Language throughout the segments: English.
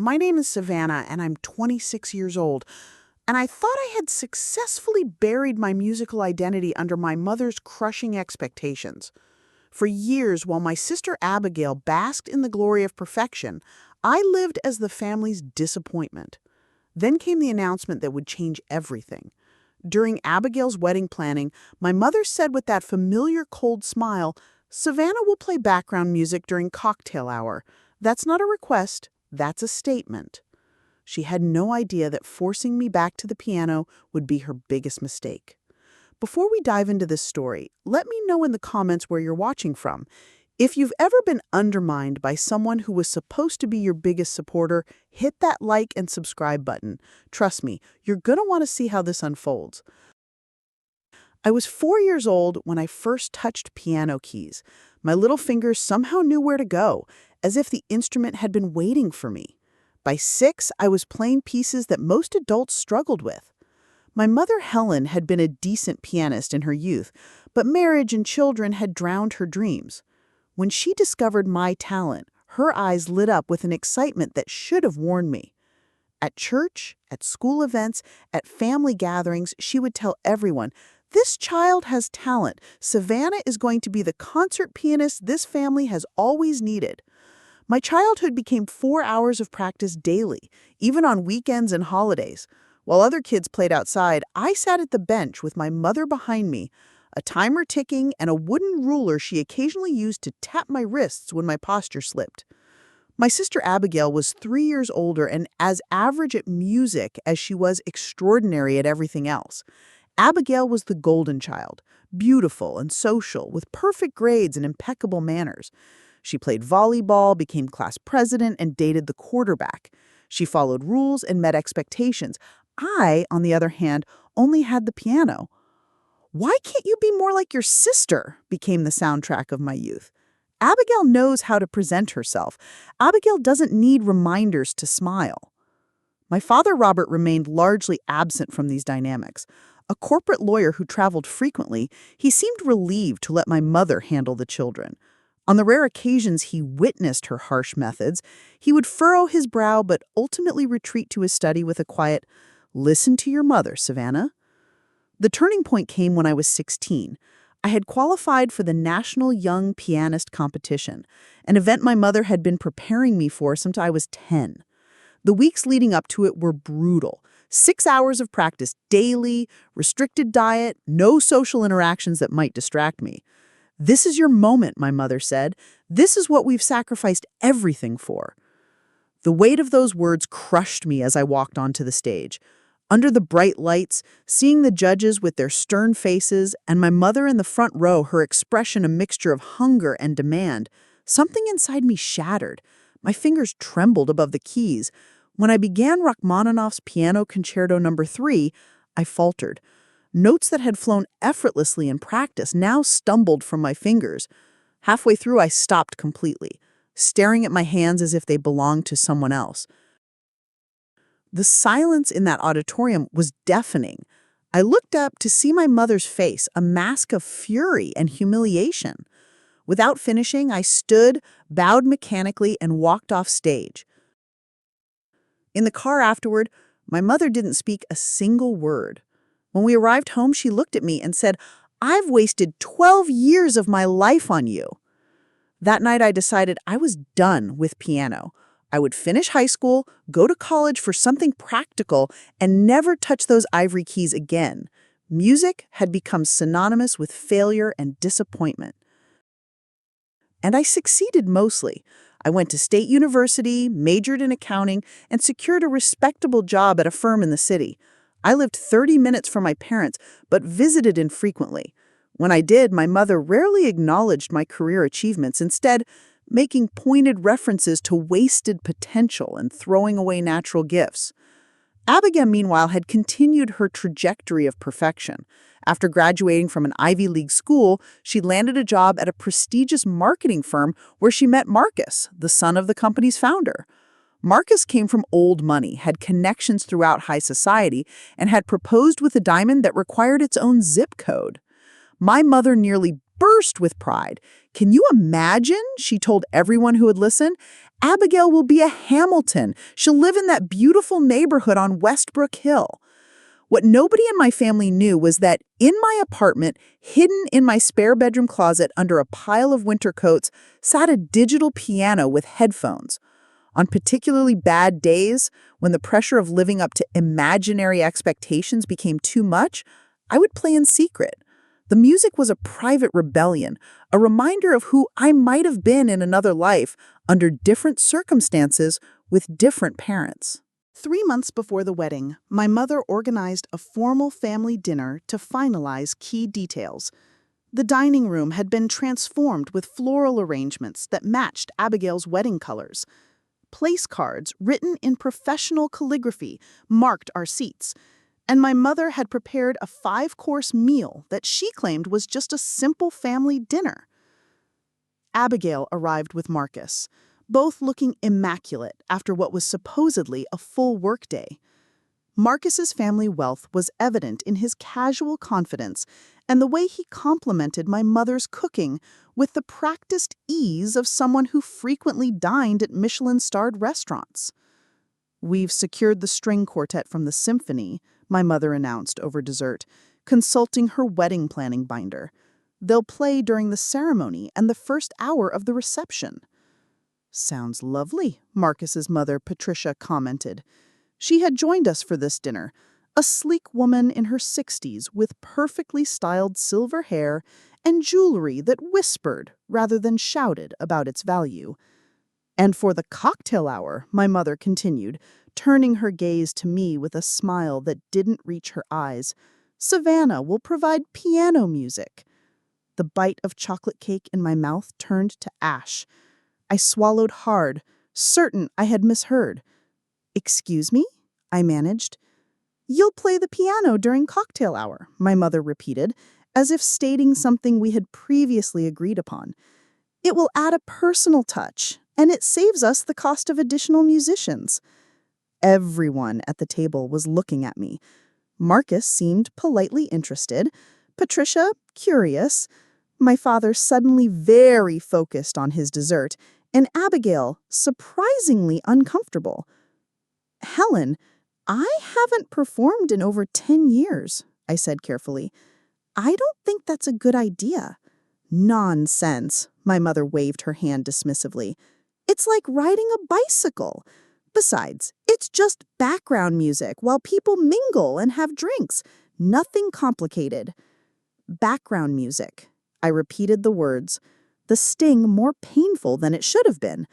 My name is Savannah, and I'm 26 years old. And I thought I had successfully buried my musical identity under my mother's crushing expectations. For years, while my sister Abigail basked in the glory of perfection, I lived as the family's disappointment. Then came the announcement that would change everything. During Abigail's wedding planning, my mother said with that familiar cold smile, "Savannah will play background music during cocktail hour. That's not a request, that's a statement." She had no idea that forcing me back to the piano would be her biggest mistake. Before we dive into this story, let me know in the comments where you're watching from. If you've ever been undermined by someone who was supposed to be your biggest supporter, hit that like and subscribe button. Trust me, you're going to want to see how this unfolds. I was 4 years old when I first touched piano keys. My little fingers somehow knew where to go, as if the instrument had been waiting for me. By 6, I was playing pieces that most adults struggled with. My mother, Helen, had been a decent pianist in her youth, but marriage and children had drowned her dreams. When she discovered my talent, her eyes lit up with an excitement that should have warned me. At church, at school events, at family gatherings, she would tell everyone, "This child has talent. Savannah is going to be the concert pianist this family has always needed." My childhood became 4 hours of practice daily, even on weekends and holidays. While other kids played outside, I sat at the bench with my mother behind me, a timer ticking and a wooden ruler she occasionally used to tap my wrists when my posture slipped. My sister Abigail was 3 years older and as average at music as she was extraordinary at everything else. Abigail was the golden child, beautiful and social, with perfect grades and impeccable manners. She played volleyball, became class president, and dated the quarterback. She followed rules and met expectations. I, on the other hand, only had the piano. "Why can't you be more like your sister?" became the soundtrack of my youth. Abigail knows how to present herself. Abigail doesn't need reminders to smile. My father, Robert, remained largely absent from these dynamics. A corporate lawyer who traveled frequently, he seemed relieved to let my mother handle the children. On the rare occasions he witnessed her harsh methods, he would furrow his brow but ultimately retreat to his study with a quiet, "Listen to your mother, Savannah." The turning point came when I was 16. I had qualified for the National Young Pianist Competition, an event my mother had been preparing me for since I was 10. The weeks leading up to it were brutal. 6 hours of practice daily, restricted diet, no social interactions that might distract me. "This is your moment," my mother said. "This is what we've sacrificed everything for." The weight of those words crushed me as I walked onto the stage. Under the bright lights, seeing the judges with their stern faces, and my mother in the front row, her expression a mixture of hunger and demand, something inside me shattered. My fingers trembled above the keys. When I began Rachmaninoff's Piano Concerto No. 3, I faltered. Notes that had flown effortlessly in practice now stumbled from my fingers. Halfway through, I stopped completely, staring at my hands as if they belonged to someone else. The silence in that auditorium was deafening. I looked up to see my mother's face, a mask of fury and humiliation. Without finishing, I stood, bowed mechanically, and walked off stage. In the car afterward, my mother didn't speak a single word. When we arrived home, she looked at me and said, "I've wasted 12 years of my life on you." That night, I decided I was done with piano. I would finish high school, go to college for something practical, and never touch those ivory keys again. Music had become synonymous with failure and disappointment. And I succeeded mostly. I went to State University, majored in accounting, and secured a respectable job at a firm in the city. I lived 30 minutes from my parents, but visited infrequently. When I did, my mother rarely acknowledged my career achievements, instead making pointed references to wasted potential and throwing away natural gifts. Abigail, meanwhile, had continued her trajectory of perfection. After graduating from an Ivy League school, she landed a job at a prestigious marketing firm where she met Marcus, the son of the company's founder. Marcus came from old money, had connections throughout high society, and had proposed with a diamond that required its own zip code. My mother nearly burst with pride. "Can you imagine?" she told everyone who would listen. Abigail will be a Hamilton. She'll live in that beautiful neighborhood on Westbrook Hill. What nobody in my family knew was that in my apartment, hidden in my spare bedroom closet under a pile of winter coats, sat a digital piano with headphones. On particularly bad days, when the pressure of living up to imaginary expectations became too much, I would play in secret. The music was a private rebellion, a reminder of who I might have been in another life under different circumstances with different parents. 3 months before the wedding, my mother organized a formal family dinner to finalize key details. The dining room had been transformed with floral arrangements that matched Abigail's wedding colors. Place cards written in professional calligraphy marked our seats, and my mother had prepared a 5-course meal that she claimed was just a simple family dinner. Abigail arrived with Marcus, both looking immaculate after what was supposedly a full workday. Marcus's family wealth was evident in his casual confidence and the way he complimented my mother's cooking with the practiced ease of someone who frequently dined at Michelin-starred restaurants. "We've secured the string quartet from the symphony," my mother announced over dessert, consulting her wedding planning binder. "They'll play during the ceremony and the first hour of the reception." "Sounds lovely," Marcus's mother, Patricia, commented. She had joined us for this dinner, a sleek woman in her 60s with perfectly styled silver hair and jewelry that whispered rather than shouted about its value. "And for the cocktail hour," my mother continued, turning her gaze to me with a smile that didn't reach her eyes, "Savannah will provide piano music." The bite of chocolate cake in my mouth turned to ash. I swallowed hard, certain I had misheard. "Excuse me?" I managed. "You'll play the piano during cocktail hour," my mother repeated, as if stating something we had previously agreed upon. "It will add a personal touch, and it saves us the cost of additional musicians." Everyone at the table was looking at me. Marcus seemed politely interested, Patricia curious, my father suddenly very focused on his dessert, and Abigail surprisingly uncomfortable. "Helen, I haven't performed in over 10 years, I said carefully. "I don't think that's a good idea." "Nonsense," my mother waved her hand dismissively. "It's like riding a bicycle. Besides, it's just background music while people mingle and have drinks. Nothing complicated." "Background music." I repeated the words, the sting more painful than it should have been.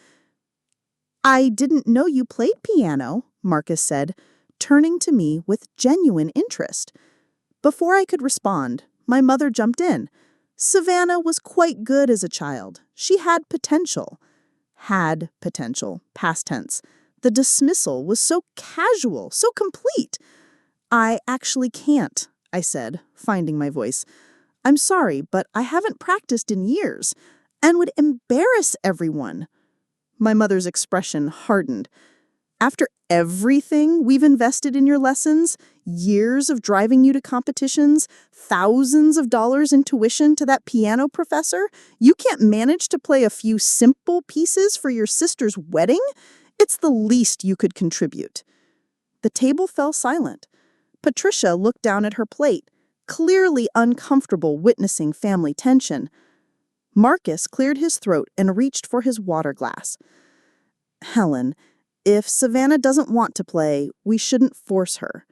"I didn't know you played piano," Marcus said, turning to me with genuine interest. Before I could respond, my mother jumped in. "Savannah was quite good as a child. She had potential." Had potential, past tense. The dismissal was so casual, so complete. "I actually can't," I said, finding my voice. "I'm sorry, but I haven't practiced in years, and would embarrass everyone." My mother's expression hardened. "After everything we've invested in your lessons, years of driving you to competitions, thousands of dollars in tuition to that piano professor, you can't manage to play a few simple pieces for your sister's wedding? It's the least you could contribute." The table fell silent. Patricia looked down at her plate, clearly uncomfortable witnessing family tension. Marcus cleared his throat and reached for his water glass. "Helen, if Savannah doesn't want to play, we shouldn't force her."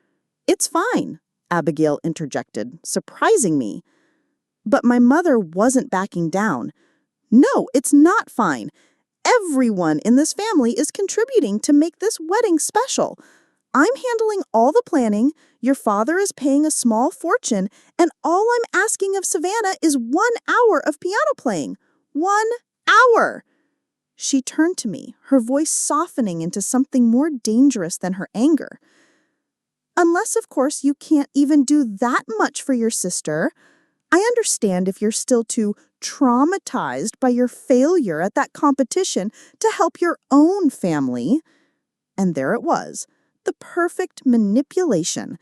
"It's fine," Abigail interjected, surprising me. But my mother wasn't backing down. "No, it's not fine. Everyone in this family is contributing to make this wedding special. I'm handling all the planning, your father is paying a small fortune, and all I'm asking of Savannah is 1 hour of piano playing. 1 hour!" She turned to me, her voice softening into something more dangerous than her anger. "Unless, of course, you can't even do that much for your sister. I understand if you're still too traumatized by your failure at that competition to help your own family." And there it was, the perfect manipulation.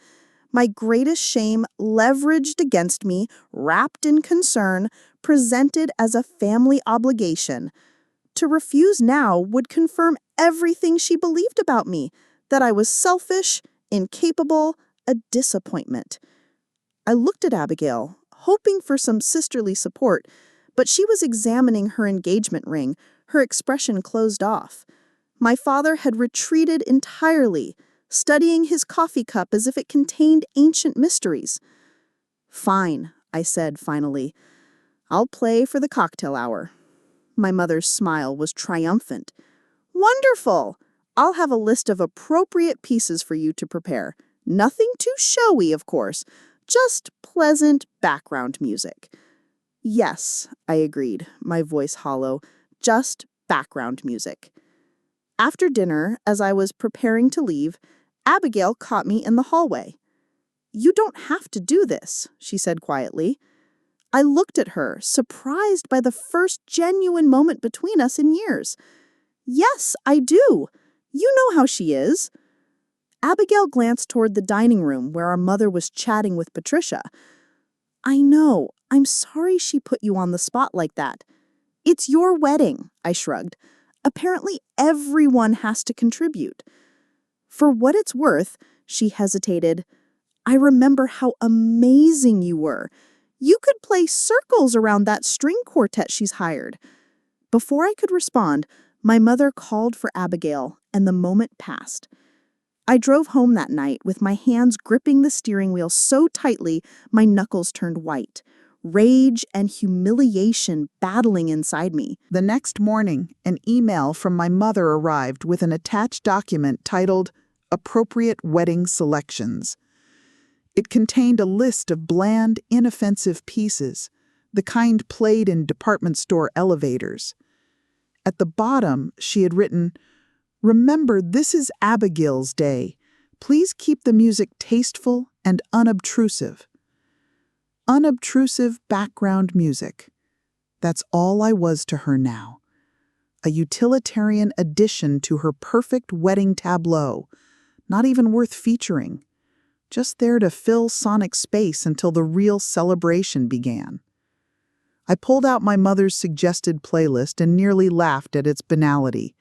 My greatest shame leveraged against me, wrapped in concern, presented as a family obligation. To refuse now would confirm everything she believed about me, that I was selfish, incapable, a disappointment. I looked at Abigail, hoping for some sisterly support, but she was examining her engagement ring, her expression closed off. My father had retreated entirely, studying his coffee cup as if it contained ancient mysteries. "Fine," I said finally. "I'll play for the cocktail hour." My mother's smile was triumphant. "Wonderful! I'll have a list of appropriate pieces for you to prepare. Nothing too showy, of course, just pleasant background music." "Yes," I agreed, my voice hollow, "just background music." After dinner, as I was preparing to leave, Abigail caught me in the hallway. "You don't have to do this," she said quietly. I looked at her, surprised by the first genuine moment between us in years. "Yes, I do. You know how she is." Abigail glanced toward the dining room where our mother was chatting with Patricia. "I know. I'm sorry she put you on the spot like that." "It's your wedding," I shrugged. "Apparently everyone has to contribute." "For what it's worth," she hesitated, "I remember how amazing you were. You could play circles around that string quartet she's hired." Before I could respond, my mother called for Abigail, and the moment passed. I drove home that night with my hands gripping the steering wheel so tightly my knuckles turned white. Rage and humiliation battling inside me. The next morning, an email from my mother arrived with an attached document titled Appropriate Wedding Selections. It contained a list of bland, inoffensive pieces, the kind played in department store elevators. At the bottom, she had written, "Remember, this is Abigail's day. Please keep the music tasteful and unobtrusive." Unobtrusive background music. That's all I was to her now. A utilitarian addition to her perfect wedding tableau, not even worth featuring. Just there to fill sonic space until the real celebration began. I pulled out my mother's suggested playlist and nearly laughed at its banality.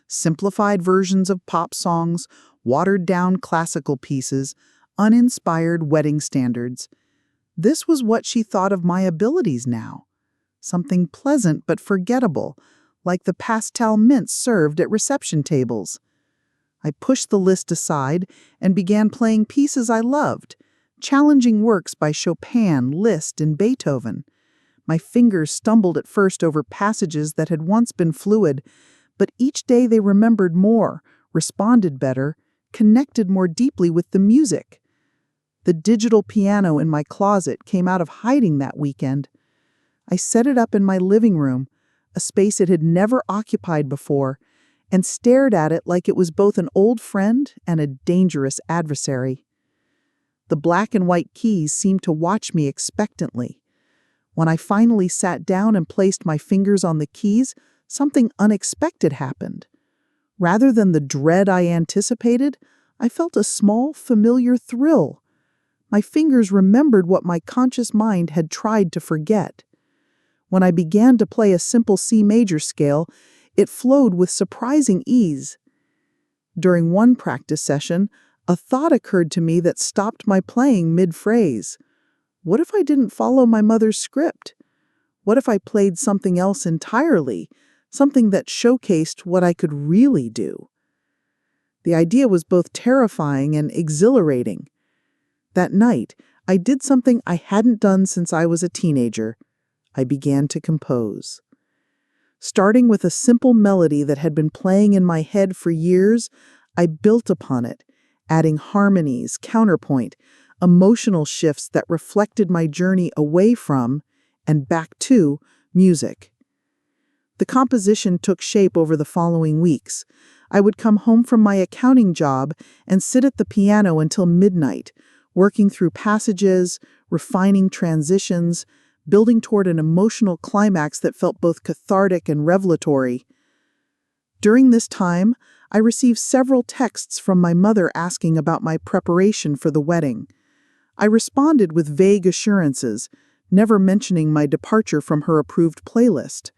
Simplified versions of pop songs, watered-down classical pieces, uninspired wedding standards. This was what she thought of my abilities now. Something pleasant but forgettable, like the pastel mints served at reception tables. I pushed the list aside and began playing pieces I loved, challenging works by Chopin, Liszt, and Beethoven. My fingers stumbled at first over passages that had once been fluid, but each day they remembered more, responded better, connected more deeply with the music. The digital piano in my closet came out of hiding that weekend. I set it up in my living room, a space it had never occupied before, and stared at it like it was both an old friend and a dangerous adversary. The black and white keys seemed to watch me expectantly. When I finally sat down and placed my fingers on the keys, something unexpected happened. Rather than the dread I anticipated, I felt a small, familiar thrill. My fingers remembered what my conscious mind had tried to forget. When I began to play a simple C major scale, it flowed with surprising ease. During one practice session, a thought occurred to me that stopped my playing mid-phrase. What if I didn't follow my mother's script? What if I played something else entirely, something that showcased what I could really do? The idea was both terrifying and exhilarating. That night, I did something I hadn't done since I was a teenager. I began to compose. Starting with a simple melody that had been playing in my head for years, I built upon it, adding harmonies, counterpoint, emotional shifts that reflected my journey away from and back to music. The composition took shape over the following weeks. I would come home from my accounting job and sit at the piano until midnight, working through passages, refining transitions, building toward an emotional climax that felt both cathartic and revelatory. During this time, I received several texts from my mother asking about my preparation for the wedding. I responded with vague assurances, never mentioning my departure from her approved playlist.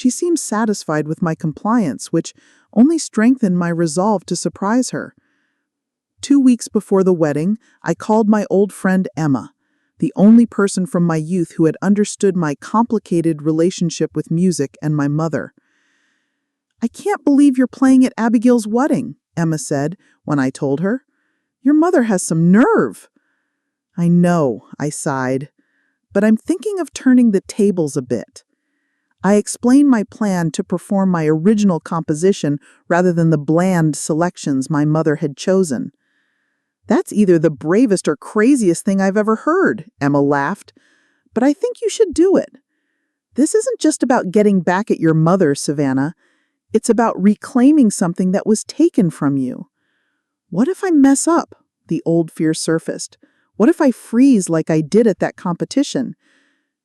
She seemed satisfied with my compliance, which only strengthened my resolve to surprise her. 2 weeks before the wedding, I called my old friend Emma, the only person from my youth who had understood my complicated relationship with music and my mother. "I can't believe you're playing at Abigail's wedding," Emma said when I told her. "Your mother has some nerve." "I know," I sighed, "but I'm thinking of turning the tables a bit." I explained my plan to perform my original composition rather than the bland selections my mother had chosen. "That's either the bravest or craziest thing I've ever heard," Emma laughed. "But I think you should do it. This isn't just about getting back at your mother, Savannah. It's about reclaiming something that was taken from you." "What if I mess up?" The old fear surfaced. "What if I freeze like I did at that competition?"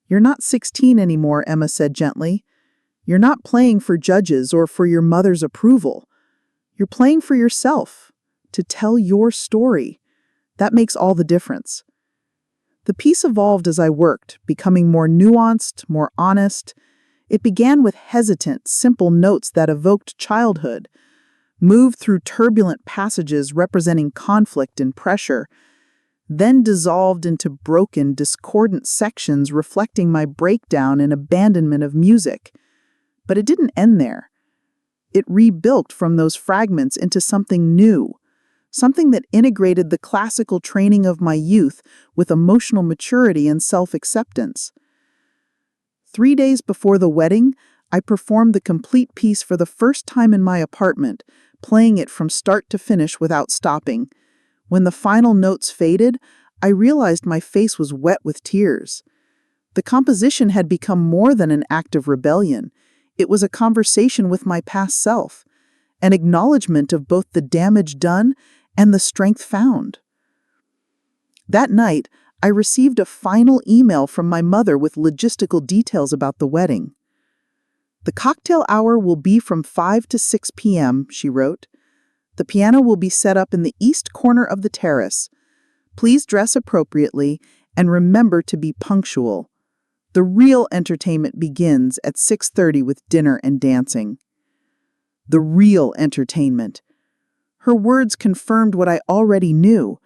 "You're not 16 anymore," Emma said gently. "You're not playing for judges or for your mother's approval. You're playing for yourself, to tell your story. That makes all the difference." The piece evolved as I worked, becoming more nuanced, more honest. It began with hesitant, simple notes that evoked childhood, moved through turbulent passages representing conflict and pressure, then dissolved into broken, discordant sections reflecting my breakdown and abandonment of music. But it didn't end there. It rebuilt from those fragments into something new, something that integrated the classical training of my youth with emotional maturity and self-acceptance. 3 days before the wedding, I performed the complete piece for the first time in my apartment, playing it from start to finish without stopping. When the final notes faded, I realized my face was wet with tears. The composition had become more than an act of rebellion. It was a conversation with my past self, an acknowledgement of both the damage done and the strength found. That night, I received a final email from my mother with logistical details about the wedding. "The cocktail hour will be from 5 to 6 p.m., she wrote. "The piano will be set up in the east corner of the terrace. Please dress appropriately and remember to be punctual. The real entertainment begins at 6:30 with dinner and dancing." The real entertainment. Her words confirmed what I already knew,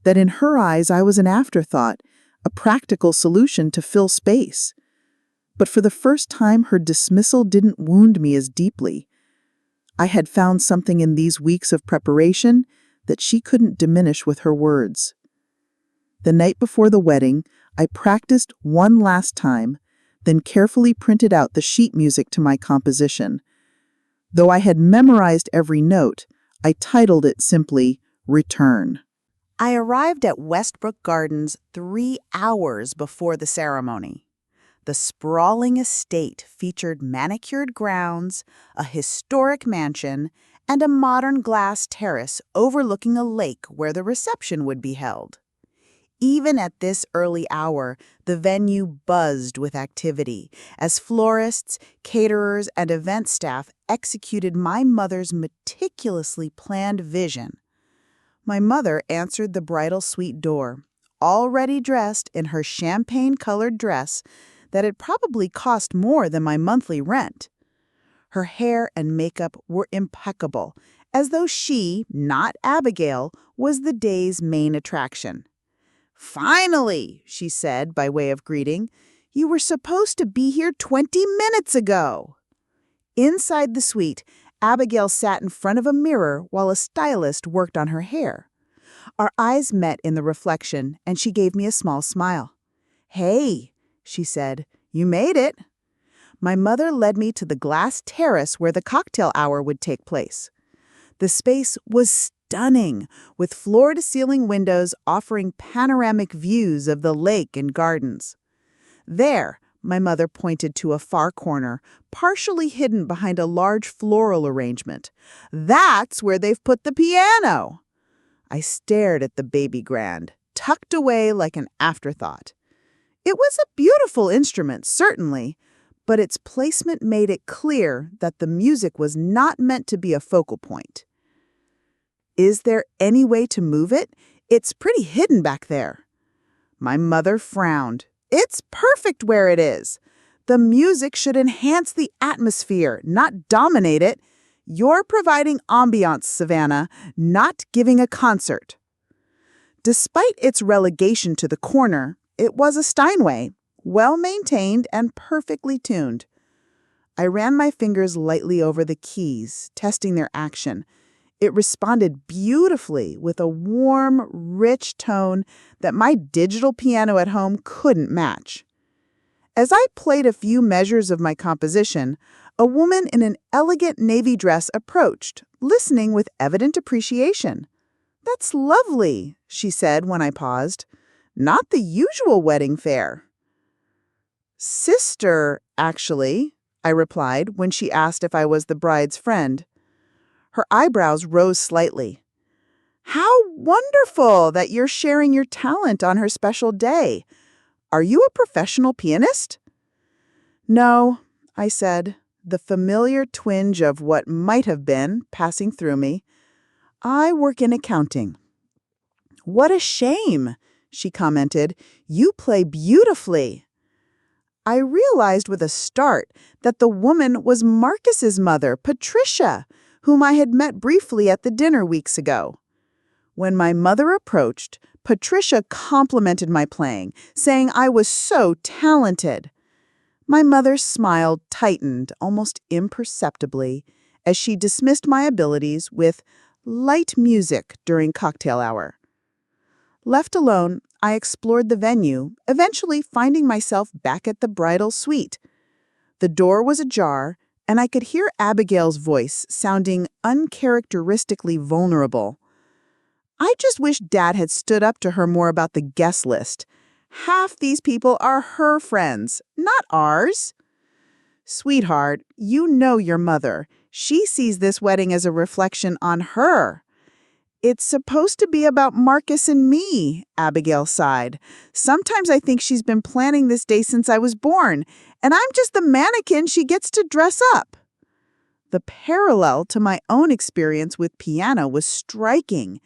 that in her eyes I was an afterthought, a practical solution to fill space. But for the first time, her dismissal didn't wound me as deeply. I had found something in these weeks of preparation that she couldn't diminish with her words. The night before the wedding, I practiced one last time, then carefully printed out the sheet music to my composition. Though I had memorized every note, I titled it simply, "Return." I arrived at Westbrook Gardens 3 hours before the ceremony. The sprawling estate featured manicured grounds, a historic mansion, and a modern glass terrace overlooking a lake where the reception would be held. Even at this early hour, the venue buzzed with activity as florists, caterers, and event staff executed my mother's meticulously planned vision. My mother answered the bridal suite door, already dressed in her champagne-colored dress that had probably cost more than my monthly rent. Her hair and makeup were impeccable, as though she, not Abigail, was the day's main attraction. "Finally," she said by way of greeting, "you were supposed to be here 20 minutes ago." Inside the suite, Abigail sat in front of a mirror while a stylist worked on her hair. Our eyes met in the reflection, and she gave me a small smile. "Hey," she said, "you made it." My mother led me to the glass terrace where the cocktail hour would take place. The space was stunning, with floor-to-ceiling windows offering panoramic views of the lake and gardens. There, my mother pointed to a far corner, partially hidden behind a large floral arrangement. "That's where they've put the piano." I stared at the baby grand, tucked away like an afterthought. It was a beautiful instrument, certainly, but its placement made it clear that the music was not meant to be a focal point. "Is there any way to move it? It's pretty hidden back there." My mother frowned. "It's perfect where it is. The music should enhance the atmosphere, not dominate it. You're providing ambiance, Savannah, not giving a concert." Despite its relegation to the corner, it was a Steinway, well-maintained and perfectly tuned. I ran my fingers lightly over the keys, testing their action. It responded beautifully with a warm, rich tone that my digital piano at home couldn't match. As I played a few measures of my composition, a woman in an elegant navy dress approached, listening with evident appreciation. "That's lovely," she said when I paused. "Not the usual wedding fare." "Sister, actually," I replied when she asked if I was the bride's friend. Her eyebrows rose slightly. "How wonderful that you're sharing your talent on her special day. Are you a professional pianist?" "No," I said, the familiar twinge of what might have been passing through me. "I work in accounting." "What a shame," she commented. "You play beautifully." I realized with a start that the woman was Marcus's mother, Patricia, whom I had met briefly at the dinner weeks ago. When my mother approached, Patricia complimented my playing, saying I was so talented. My mother's smile tightened almost imperceptibly as she dismissed my abilities with light music during cocktail hour. Left alone, I explored the venue, eventually finding myself back at the bridal suite. The door was ajar, and I could hear Abigail's voice sounding uncharacteristically vulnerable. I just wish Dad had stood up to her more about the guest list. Half these people are her friends, not ours. "Sweetheart, you know your mother. She sees this wedding as a reflection on her." "It's supposed to be about Marcus and me," Abigail sighed. "Sometimes I think she's been planning this day since I was born, and I'm just the mannequin she gets to dress up." The parallel to my own experience with piano was striking.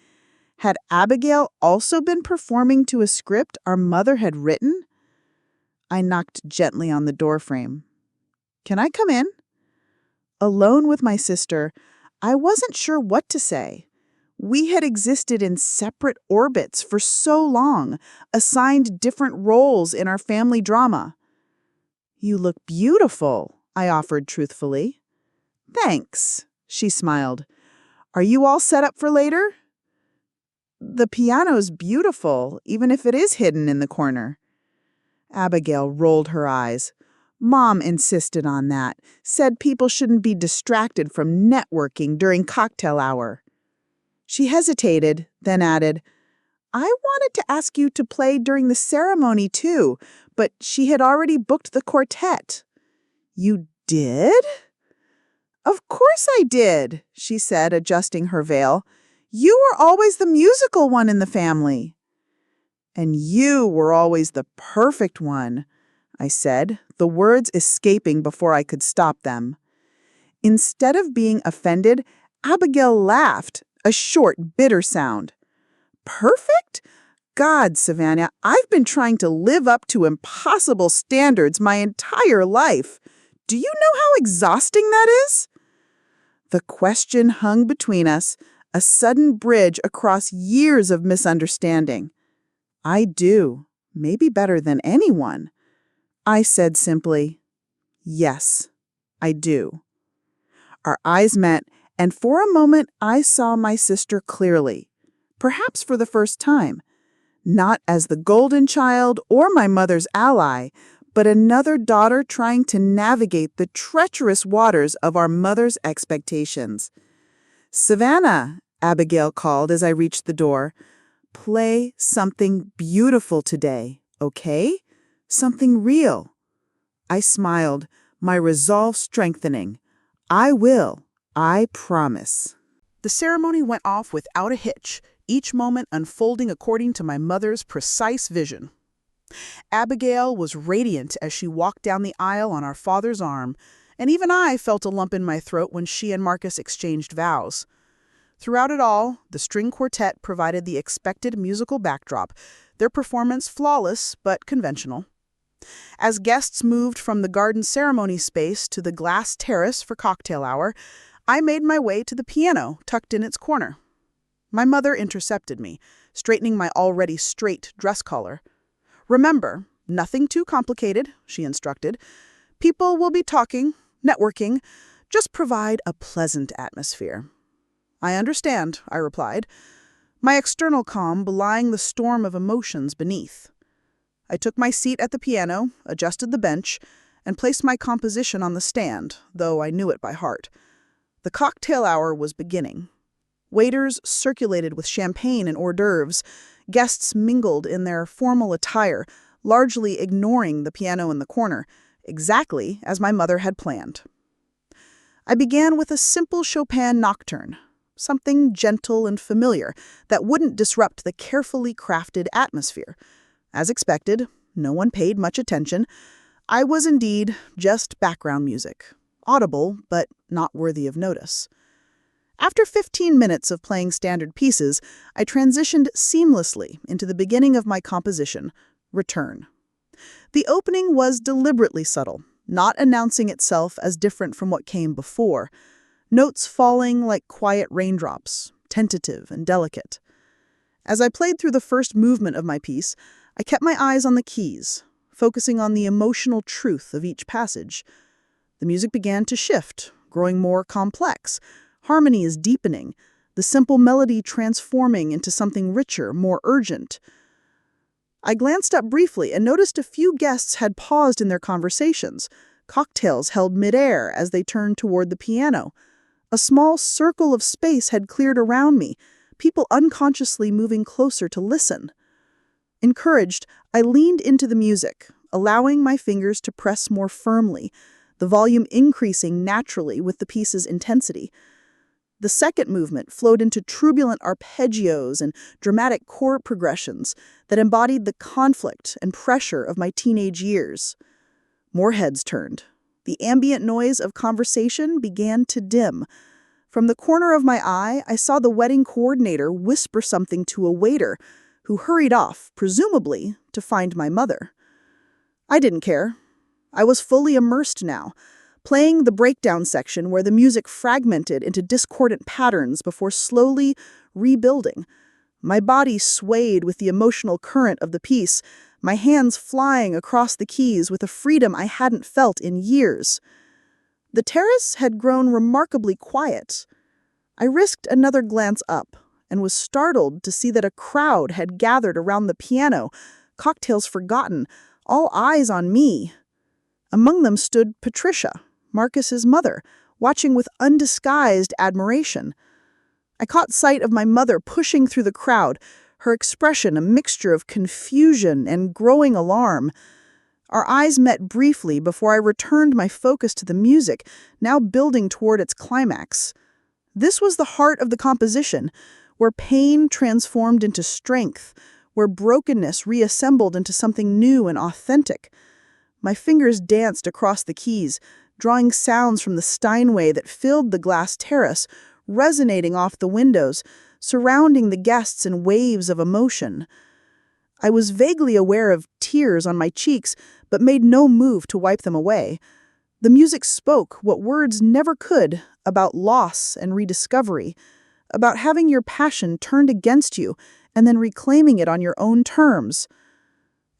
Had Abigail also been performing to a script our mother had written? I knocked gently on the doorframe. "Can I come in?" Alone with my sister, I wasn't sure what to say. We had existed in separate orbits for so long, assigned different roles in our family drama. "You look beautiful," I offered truthfully. "Thanks," she smiled. "Are you all set up for later?" "The piano's beautiful, even if it is hidden in the corner." Abigail rolled her eyes. "Mom insisted on that, said people shouldn't be distracted from networking during cocktail hour." She hesitated, then added, "I wanted to ask you to play during the ceremony too, but she had already booked the quartet." "You did?" "Of course I did," she said, adjusting her veil. "You were always the musical one in the family." "And you were always the perfect one," I said, the words escaping before I could stop them. Instead of being offended, Abigail laughed, a short, bitter sound. "Perfect? God, Savannah, I've been trying to live up to impossible standards my entire life. Do you know how exhausting that is?" The question hung between us, a sudden bridge across years of misunderstanding. "I do, maybe better than anyone." I said simply, "Yes, I do." Our eyes met, and for a moment I saw my sister clearly, perhaps for the first time, not as the golden child or my mother's ally, but another daughter trying to navigate the treacherous waters of our mother's expectations. "Savannah," Abigail called as I reached the door, "play something beautiful today, okay? Something real." I smiled, my resolve strengthening. "I will. I promise." The ceremony went off without a hitch, each moment unfolding according to my mother's precise vision. Abigail was radiant as she walked down the aisle on our father's arm, and even I felt a lump in my throat when she and Marcus exchanged vows. Throughout it all, the string quartet provided the expected musical backdrop, their performance flawless but conventional. As guests moved from the garden ceremony space to the glass terrace for cocktail hour, I made my way to the piano tucked in its corner. My mother intercepted me, straightening my already straight dress collar. "Remember, nothing too complicated," she instructed. "People will be talking, networking. Just provide a pleasant atmosphere." "I understand," I replied, my external calm belying the storm of emotions beneath. I took my seat at the piano, adjusted the bench, and placed my composition on the stand, though I knew it by heart. The cocktail hour was beginning. Waiters circulated with champagne and hors d'oeuvres. Guests mingled in their formal attire, largely ignoring the piano in the corner, exactly as my mother had planned. I began with a simple Chopin nocturne, something gentle and familiar that wouldn't disrupt the carefully crafted atmosphere. As expected, no one paid much attention. I was indeed just background music, audible but not worthy of notice. After 15 minutes of playing standard pieces, I transitioned seamlessly into the beginning of my composition, Return. The opening was deliberately subtle, not announcing itself as different from what came before, notes falling like quiet raindrops, tentative and delicate. As I played through the first movement of my piece, I kept my eyes on the keys, focusing on the emotional truth of each passage. The music began to shift, growing more complex. Harmony is deepening, the simple melody transforming into something richer, more urgent. I glanced up briefly and noticed a few guests had paused in their conversations, cocktails held midair as they turned toward the piano. A small circle of space had cleared around me, people unconsciously moving closer to listen. Encouraged, I leaned into the music, allowing my fingers to press more firmly, the volume increasing naturally with the piece's intensity. The second movement flowed into turbulent arpeggios and dramatic chord progressions that embodied the conflict and pressure of my teenage years. More heads turned. The ambient noise of conversation began to dim. From the corner of my eye, I saw the wedding coordinator whisper something to a waiter, who hurried off, presumably to find my mother. I didn't care. I was fully immersed now, playing the breakdown section where the music fragmented into discordant patterns before slowly rebuilding. My body swayed with the emotional current of the piece, my hands flying across the keys with a freedom I hadn't felt in years. The terrace had grown remarkably quiet. I risked another glance up and was startled to see that a crowd had gathered around the piano, cocktails forgotten, all eyes on me. Among them stood Patricia, Marcus's mother, watching with undisguised admiration. I caught sight of my mother pushing through the crowd, her expression a mixture of confusion and growing alarm. Our eyes met briefly before I returned my focus to the music, now building toward its climax. This was the heart of the composition, where pain transformed into strength, where brokenness reassembled into something new and authentic. My fingers danced across the keys, drawing sounds from the Steinway that filled the glass terrace, resonating off the windows, surrounding the guests in waves of emotion. I was vaguely aware of tears on my cheeks, but made no move to wipe them away. The music spoke what words never could about loss and rediscovery, about having your passion turned against you and then reclaiming it on your own terms.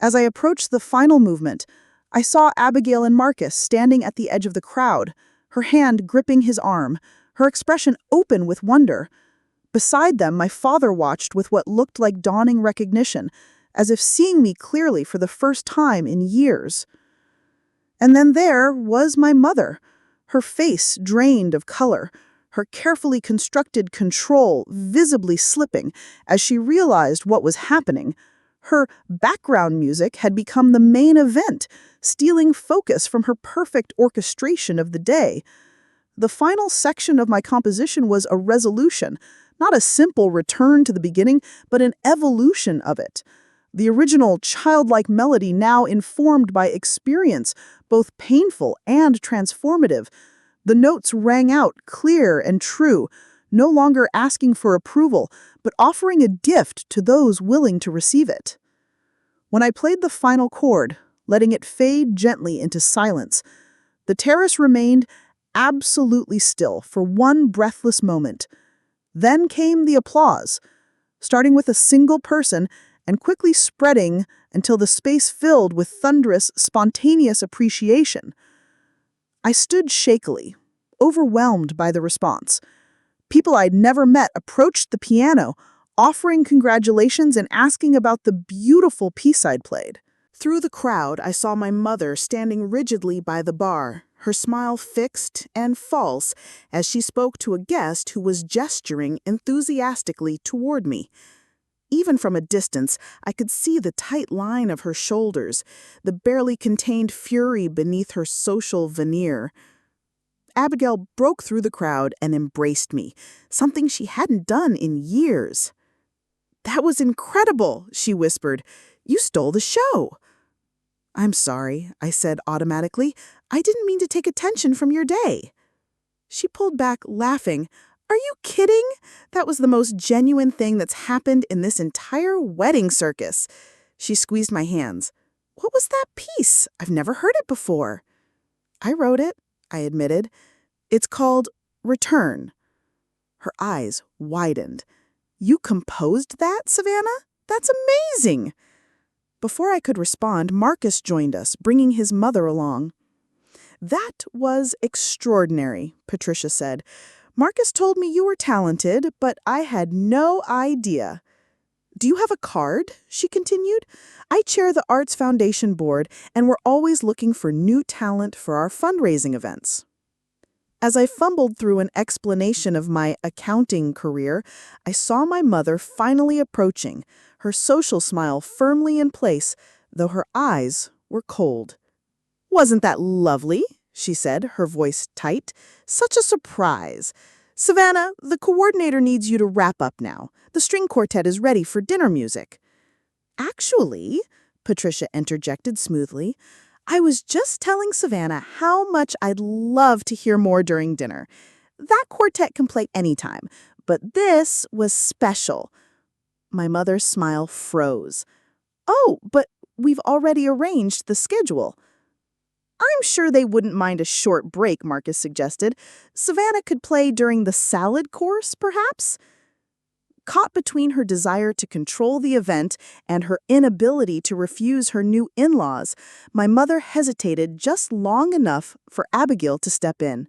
As I approached the final movement, I saw Abigail and Marcus standing at the edge of the crowd, her hand gripping his arm, her expression open with wonder. Beside them, my father watched with what looked like dawning recognition, as if seeing me clearly for the first time in years. And then there was my mother, her face drained of color, her carefully constructed control visibly slipping as she realized what was happening. Her background music had become the main event, stealing focus from her perfect orchestration of the day. The final section of my composition was a resolution, not a simple return to the beginning, but an evolution of it. The original childlike melody now informed by experience, both painful and transformative. The notes rang out clear and true, no longer asking for approval, but offering a gift to those willing to receive it. When I played the final chord, letting it fade gently into silence. The terrace remained absolutely still for one breathless moment. Then came the applause, starting with a single person and quickly spreading until the space filled with thunderous, spontaneous appreciation. I stood shakily, overwhelmed by the response. People I'd never met approached the piano, offering congratulations and asking about the beautiful piece I'd played. Through the crowd, I saw my mother standing rigidly by the bar, her smile fixed and false as she spoke to a guest who was gesturing enthusiastically toward me. Even from a distance, I could see the tight line of her shoulders, the barely contained fury beneath her social veneer. Abigail broke through the crowd and embraced me, something she hadn't done in years. "That was incredible," she whispered. "You stole the show." "I'm sorry," I said automatically. "I didn't mean to take attention from your day." She pulled back, laughing. "Are you kidding? That was the most genuine thing that's happened in this entire wedding circus." She squeezed my hands. "What was that piece? I've never heard it before." "I wrote it," I admitted. "It's called Return." Her eyes widened. "You composed that, Savannah? That's amazing." Before I could respond, Marcus joined us, bringing his mother along. "That was extraordinary," Patricia said. "Marcus told me you were talented, but I had no idea." "Do you have a card?" she continued. "I chair the Arts Foundation Board, and we're always looking for new talent for our fundraising events." As I fumbled through an explanation of my accounting career, I saw my mother finally approaching, her social smile firmly in place, though her eyes were cold. "Wasn't that lovely?" she said, her voice tight. "Such a surprise. Savannah, the coordinator needs you to wrap up now. The string quartet is ready for dinner music." "Actually," Patricia interjected smoothly, "I was just telling Savannah how much I'd love to hear more during dinner. That quartet can play anytime, but this was special." My mother's smile froze. "Oh, but we've already arranged the schedule." "I'm sure they wouldn't mind a short break," Marcus suggested. "Savannah could play during the salad course, perhaps?" Caught between her desire to control the event and her inability to refuse her new in-laws, my mother hesitated just long enough for Abigail to step in.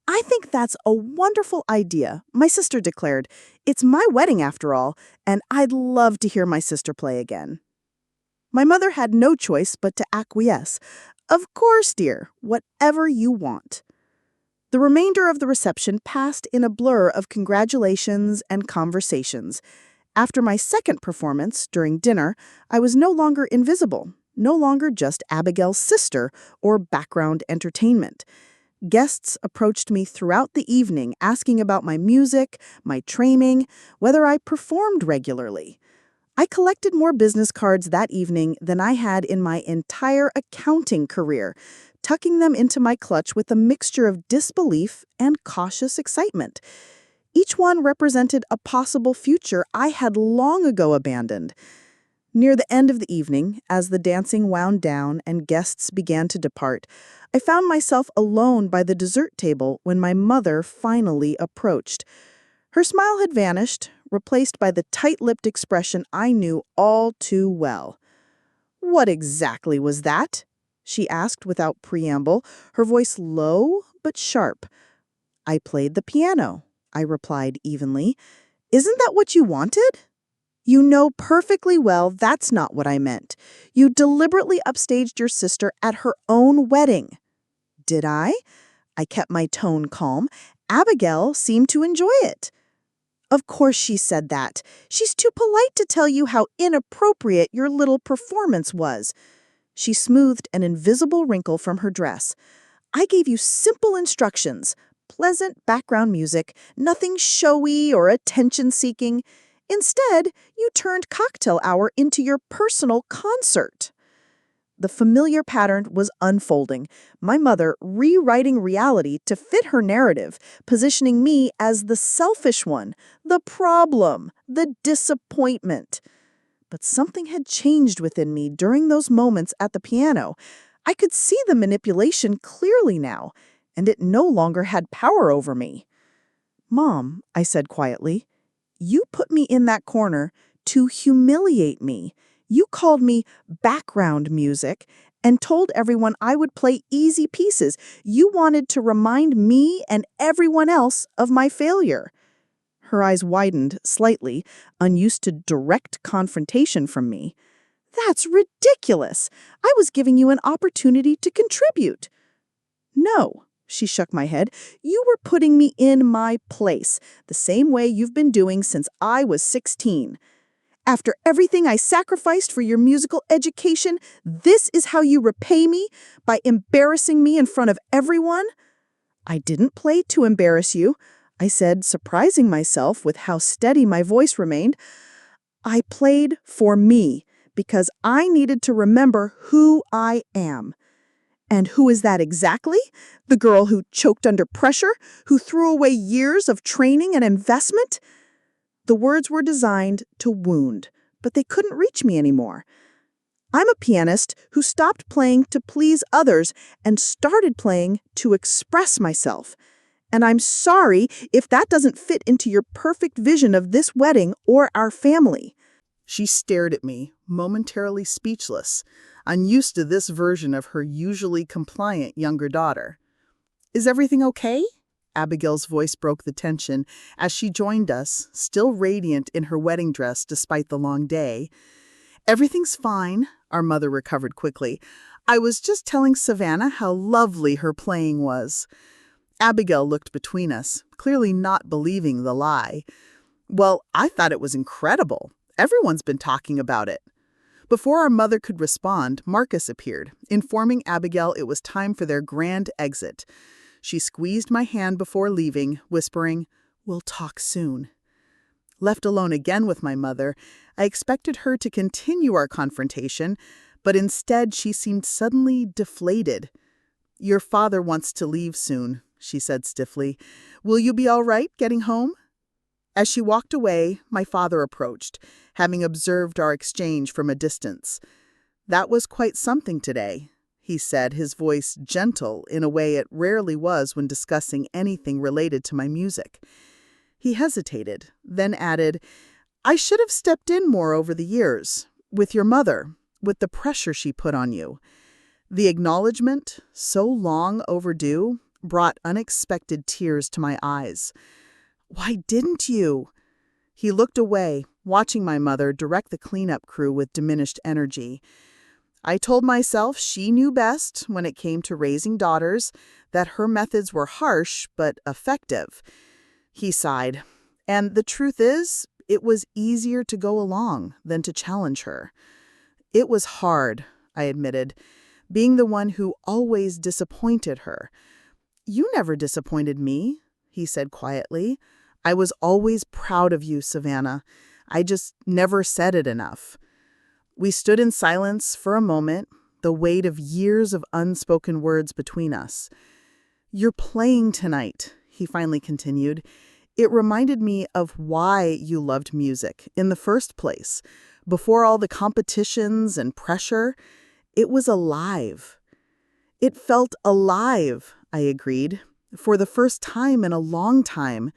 "I think that's a wonderful idea," my sister declared. "It's my wedding after all, and I'd love to hear my sister play again." My mother had no choice but to acquiesce. "Of course, dear, whatever you want." The remainder of the reception passed in a blur of congratulations and conversations. After my second performance, during dinner, I was no longer invisible, no longer just Abigail's sister or background entertainment. Guests approached me throughout the evening asking about my music, my training, whether I performed regularly. I collected more business cards that evening than I had in my entire accounting career, tucking them into my clutch with a mixture of disbelief and cautious excitement. Each one represented a possible future I had long ago abandoned. Near the end of the evening, as the dancing wound down and guests began to depart, I found myself alone by the dessert table when my mother finally approached. Her smile had vanished, replaced by the tight-lipped expression I knew all too well. "What exactly was that?" she asked without preamble, her voice low but sharp. "I played the piano," I replied evenly. "Isn't that what you wanted?" "You know perfectly well that's not what I meant. You deliberately upstaged your sister at her own wedding." "Did I?" I kept my tone calm. "Abigail seemed to enjoy it." "Of course she said that. She's too polite to tell you how inappropriate your little performance was." She smoothed an invisible wrinkle from her dress. "I gave you simple instructions. Pleasant background music, nothing showy or attention-seeking. Instead, you turned cocktail hour into your personal concert." The familiar pattern was unfolding, my mother rewriting reality to fit her narrative, positioning me as the selfish one, the problem, the disappointment. But something had changed within me during those moments at the piano. I could see the manipulation clearly now, and it no longer had power over me. "Mom," I said quietly, "you put me in that corner to humiliate me. You called me background music and told everyone I would play easy pieces. You wanted to remind me and everyone else of my failure." Her eyes widened slightly, unused to direct confrontation from me. "That's ridiculous. I was giving you an opportunity to contribute." "No," she shook my head. "You were putting me in my place, the same way you've been doing since I was 16. After everything I sacrificed for your musical education, this is how you repay me? By embarrassing me in front of everyone?" "I didn't play to embarrass you," I said, surprising myself with how steady my voice remained. "I played for me, because I needed to remember who I am." "And who is that exactly? The girl who choked under pressure, who threw away years of training and investment?" The words were designed to wound, but they couldn't reach me anymore. "I'm a pianist who stopped playing to please others and started playing to express myself. And I'm sorry if that doesn't fit into your perfect vision of this wedding or our family." She stared at me, momentarily speechless, unused to this version of her usually compliant younger daughter. "Is everything okay?" Abigail's voice broke the tension as she joined us, still radiant in her wedding dress despite the long day. "Everything's fine," our mother recovered quickly. "I was just telling Savannah how lovely her playing was." Abigail looked between us, clearly not believing the lie. "Well, I thought it was incredible. Everyone's been talking about it." Before our mother could respond, Marcus appeared, informing Abigail it was time for their grand exit. She squeezed my hand before leaving, whispering, "We'll talk soon." Left alone again with my mother, I expected her to continue our confrontation, but instead she seemed suddenly deflated. "Your father wants to leave soon," she said stiffly. "Will you be all right getting home?" As she walked away, my father approached, having observed our exchange from a distance. "That was quite something today," he said, his voice gentle in a way it rarely was when discussing anything related to my music. He hesitated, then added, "I should have stepped in more over the years, with your mother, with the pressure she put on you." The acknowledgement, so long overdue, brought unexpected tears to my eyes. "Why didn't you?" He looked away, watching my mother direct the cleanup crew with diminished energy. "I told myself she knew best when it came to raising daughters, that her methods were harsh but effective." He sighed. "And the truth is, it was easier to go along than to challenge her." "It was hard," I admitted, being the one who always disappointed her. "You never disappointed me," he said quietly. "I was always proud of you, Savannah. I just never said it enough." We stood in silence for a moment, the weight of years of unspoken words between us. "You're playing tonight," he finally continued. "It reminded me of why you loved music in the first place. Before all the competitions and pressure, it was alive." "It felt alive," I agreed, "for the first time in a long time."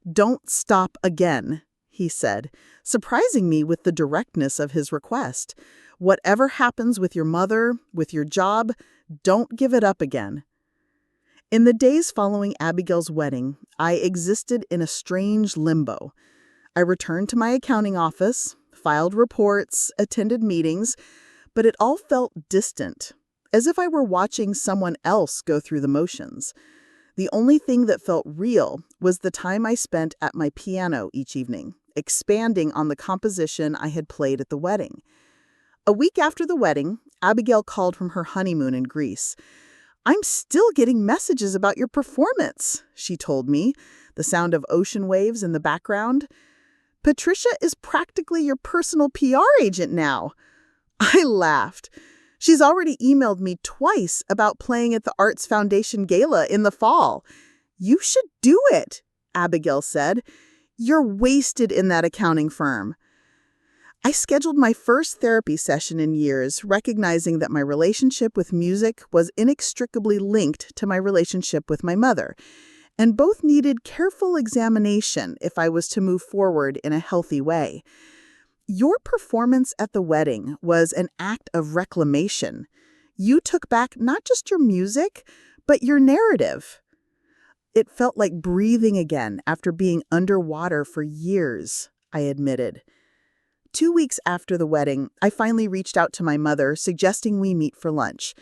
"Don't stop again," he said, surprising me with the directness of his request. "Whatever happens with your mother, with your job, don't give it up again." In the days following Abigail's wedding, I existed in a strange limbo. I returned to my accounting office, filed reports, attended meetings, but it all felt distant, as if I were watching someone else go through the motions. The only thing that felt real was the time I spent at my piano each evening, expanding on the composition I had played at the wedding. A week after the wedding, Abigail called from her honeymoon in Greece. "I'm still getting messages about your performance," she told me, the sound of ocean waves in the background. "Patricia is practically your personal PR agent now." I laughed. "She's already emailed me twice about playing at the Arts Foundation Gala in the fall." "You should do it," Abigail said. "You're wasted in that accounting firm." I scheduled my first therapy session in years, recognizing that my relationship with music was inextricably linked to my relationship with my mother, and both needed careful examination if I was to move forward in a healthy way. Your performance at the wedding was an act of reclamation. You took back not just your music, but your narrative. It felt like breathing again after being underwater for years, I admitted. 2 weeks after the wedding, I finally reached out to my mother, suggesting we meet for lunch.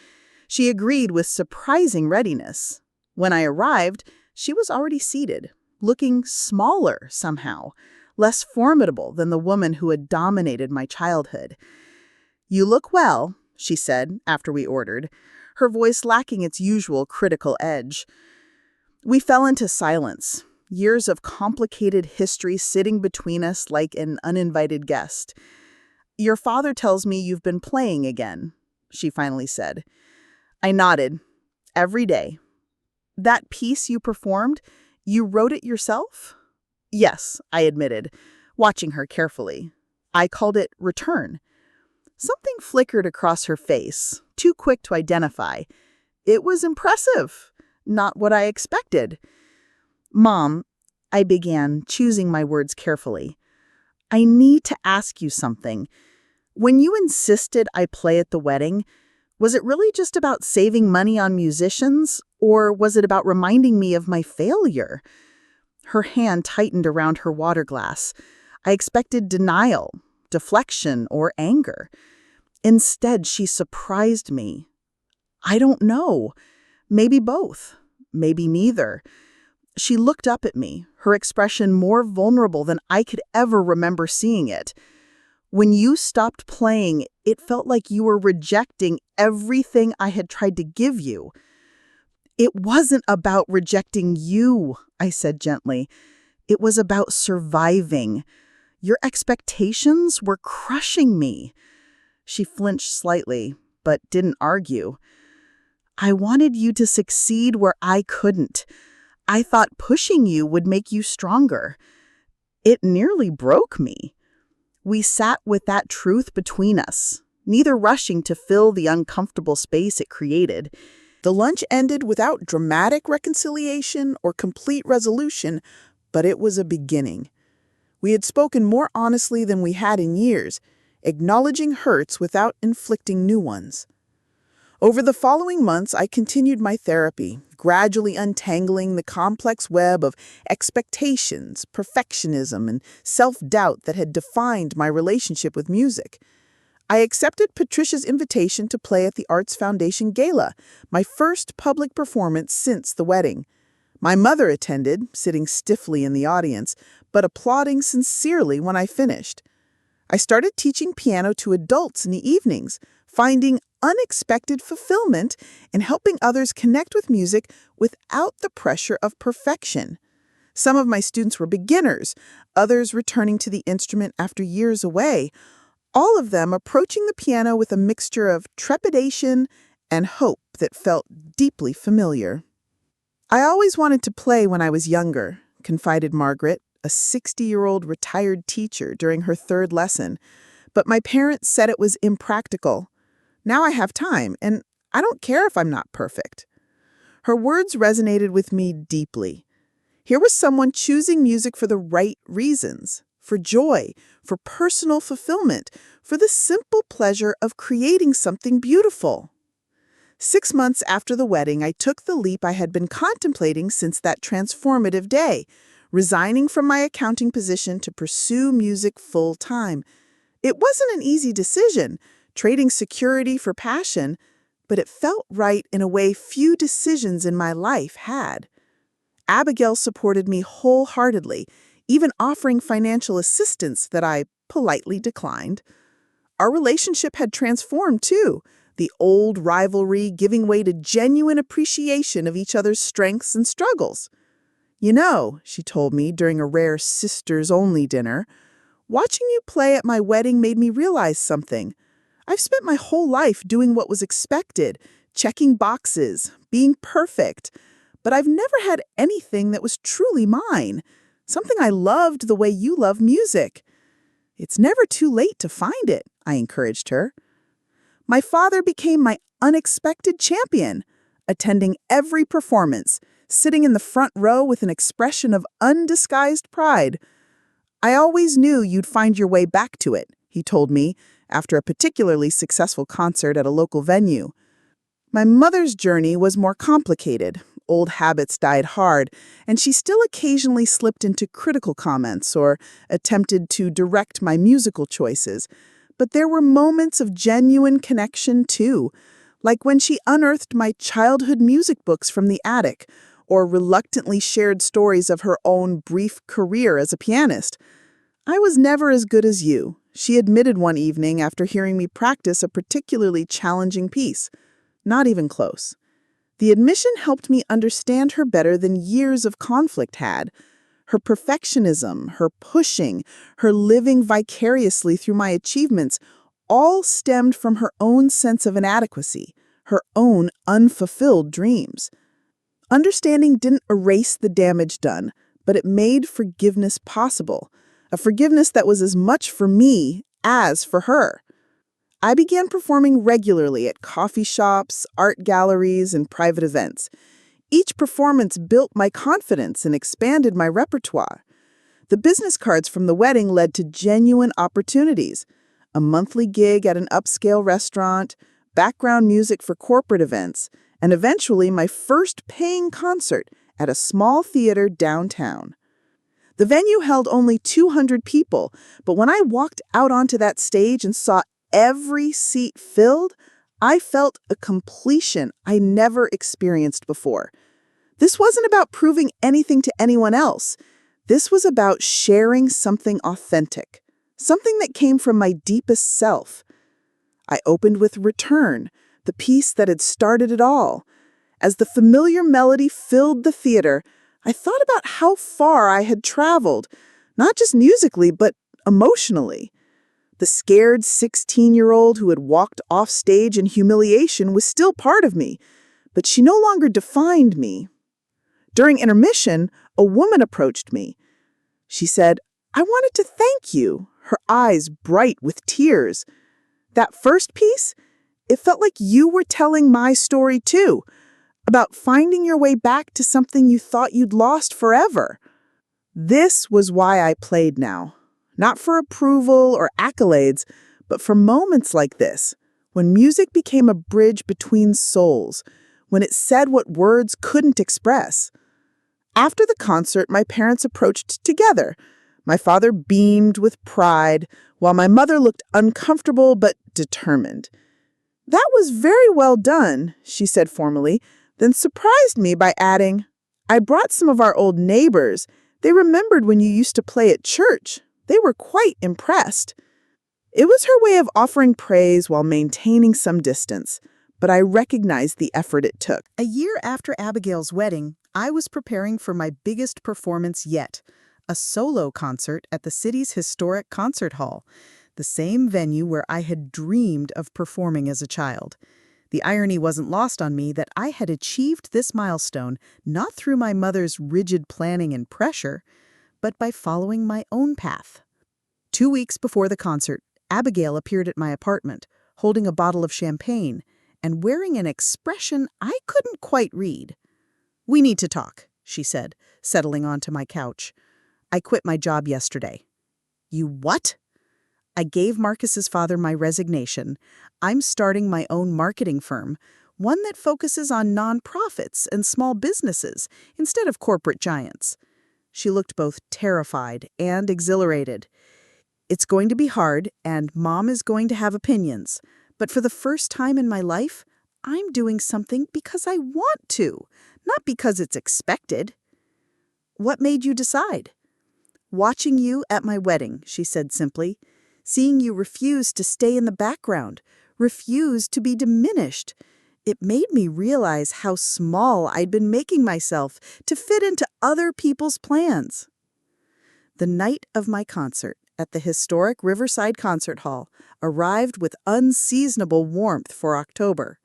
She agreed with surprising readiness. When I arrived, she was already seated, looking smaller somehow, less formidable than the woman who had dominated my childhood. "You look well," she said after we ordered, her voice lacking its usual critical edge. We fell into silence, years of complicated history sitting between us like an uninvited guest. "Your father tells me you've been playing again," she finally said. I nodded. "Every day." "That piece you performed, you wrote it yourself?" "Yes," I admitted, watching her carefully. "I called it Return." Something flickered across her face, too quick to identify. It was impressive, not what I expected. "Mom," I began, choosing my words carefully, "I need to ask you something. When you insisted I play at the wedding, was it really just about saving money on musicians, or was it about reminding me of my failure?" Her hand tightened around her water glass. I expected denial, deflection, or anger. Instead, she surprised me. "I don't know. Maybe both. Maybe neither." She looked up at me, her expression more vulnerable than I could ever remember seeing it. "When you stopped playing, it felt like you were rejecting everything I had tried to give you." "It wasn't about rejecting you," I said gently. "It was about surviving. Your expectations were crushing me." She flinched slightly, but didn't argue. "I wanted you to succeed where I couldn't. I thought pushing you would make you stronger." It nearly broke me. We sat with that truth between us, neither rushing to fill the uncomfortable space it created. The lunch ended without dramatic reconciliation or complete resolution, but it was a beginning. We had spoken more honestly than we had in years, acknowledging hurts without inflicting new ones. Over the following months, I continued my therapy, gradually untangling the complex web of expectations, perfectionism, and self-doubt that had defined my relationship with music. I accepted Patricia's invitation to play at the Arts Foundation Gala, my first public performance since the wedding. My mother attended, sitting stiffly in the audience, but applauding sincerely when I finished. I started teaching piano to adults in the evenings, finding unexpected fulfillment in helping others connect with music without the pressure of perfection. Some of my students were beginners, others returning to the instrument after years away, all of them approaching the piano with a mixture of trepidation and hope that felt deeply familiar. "I always wanted to play when I was younger," confided Margaret, a 60-year-old retired teacher, during her third lesson. "But my parents said it was impractical. Now I have time, and I don't care if I'm not perfect." Her words resonated with me deeply. Here was someone choosing music for the right reasons, for joy, for personal fulfillment, for the simple pleasure of creating something beautiful. 6 months after the wedding, I took the leap I had been contemplating since that transformative day, resigning from my accounting position to pursue music full-time. It wasn't an easy decision, trading security for passion, but it felt right in a way few decisions in my life had. Abigail supported me wholeheartedly, even offering financial assistance that I politely declined. Our relationship had transformed, too, the old rivalry giving way to genuine appreciation of each other's strengths and struggles. "You know," she told me during a rare sisters-only dinner, "watching you play at my wedding made me realize something. I've spent my whole life doing what was expected, checking boxes, being perfect, but I've never had anything that was truly mine, something I loved the way you love music." It's never too late to find it, I encouraged her. My father became my unexpected champion, attending every performance, sitting in the front row with an expression of undisguised pride. I always knew you'd find your way back to it, he told me after a particularly successful concert at a local venue. My mother's journey was more complicated. Old habits died hard, and she still occasionally slipped into critical comments or attempted to direct my musical choices. But there were moments of genuine connection, too, like when she unearthed my childhood music books from the attic or reluctantly shared stories of her own brief career as a pianist. I was never as good as you, she admitted one evening after hearing me practice a particularly challenging piece. Not even close. The admission helped me understand her better than years of conflict had. Her perfectionism, her pushing, her living vicariously through my achievements all stemmed from her own sense of inadequacy, her own unfulfilled dreams. Understanding didn't erase the damage done, but it made forgiveness possible, a forgiveness that was as much for me as for her. I began performing regularly at coffee shops, art galleries, and private events. Each performance built my confidence and expanded my repertoire. The business cards from the wedding led to genuine opportunities: a monthly gig at an upscale restaurant, background music for corporate events, and eventually my first paying concert at a small theater downtown. The venue held only 200 people, but when I walked out onto that stage and saw every seat filled, I felt a completion I never experienced before. This wasn't about proving anything to anyone else. This was about sharing something authentic, something that came from my deepest self. I opened with Return, the piece that had started it all. As the familiar melody filled the theater, I thought about how far I had traveled, not just musically, but emotionally. The scared 16-year-old who had walked off stage in humiliation was still part of me, but she no longer defined me. During intermission, a woman approached me. She said, "I wanted to thank you," her eyes bright with tears. That first piece, it felt like you were telling my story too, about finding your way back to something you thought you'd lost forever. This was why I played now. Not for approval or accolades, but for moments like this, when music became a bridge between souls, when it said what words couldn't express. After the concert, my parents approached together. My father beamed with pride, while my mother looked uncomfortable but determined. "That was very well done," she said formally, then surprised me by adding, "I brought some of our old neighbors. They remembered when you used to play at church. They were quite impressed." It was her way of offering praise while maintaining some distance, but I recognized the effort it took. A year after Abigail's wedding, I was preparing for my biggest performance yet, a solo concert at the city's historic concert hall, the same venue where I had dreamed of performing as a child. The irony wasn't lost on me that I had achieved this milestone not through my mother's rigid planning and pressure, but by following my own path. 2 weeks before the concert, Abigail appeared at my apartment, holding a bottle of champagne and wearing an expression I couldn't quite read. "We need to talk," she said, settling onto my couch. "I quit my job yesterday." "You what?" "I gave Marcus's father my resignation. I'm starting my own marketing firm, one that focuses on nonprofits and small businesses instead of corporate giants." She looked both terrified and exhilarated. "It's going to be hard, and Mom is going to have opinions. But for the first time in my life, I'm doing something because I want to, not because it's expected." "What made you decide?" "Watching you at my wedding," she said simply. "Seeing you refuse to stay in the background, refuse to be diminished. It made me realize how small I'd been making myself to fit into other people's plans." The night of my concert at the historic Riverside Concert Hall arrived with unseasonable warmth for October.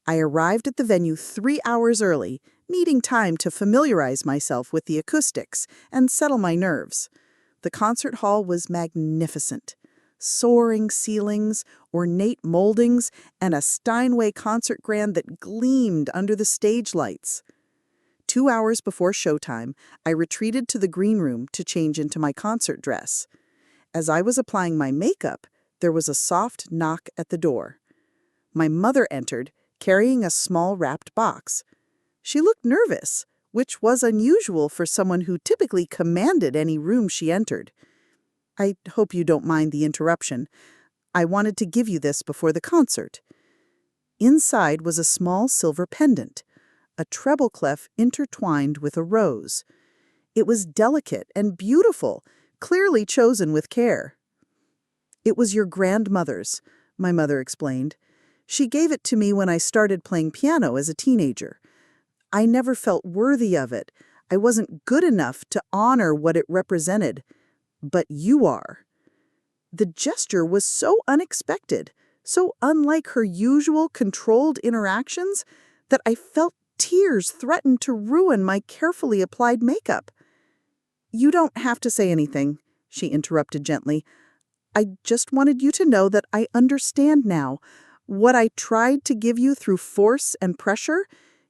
I arrived at the venue 3 hours early, needing time to familiarize myself with the acoustics and settle my nerves. The concert hall was magnificent. Soaring ceilings, ornate moldings, and a Steinway concert grand that gleamed under the stage lights. 2 hours before showtime, I retreated to the green room to change into my concert dress. As I was applying my makeup, there was a soft knock at the door. My mother entered, carrying a small wrapped box. She looked nervous, which was unusual for someone who typically commanded any room she entered. "I hope you don't mind the interruption. I wanted to give you this before the concert." Inside was a small silver pendant, a treble clef intertwined with a rose. It was delicate and beautiful, clearly chosen with care. "It was your grandmother's," my mother explained. "She gave it to me when I started playing piano as a teenager. I never felt worthy of it. I wasn't good enough to honor what it represented. But you are." The gesture was so unexpected, so unlike her usual controlled interactions, that I felt tears threaten to ruin my carefully applied makeup. "You don't have to say anything," she interrupted gently. "I just wanted you to know that I understand now. What I tried to give you through force and pressure,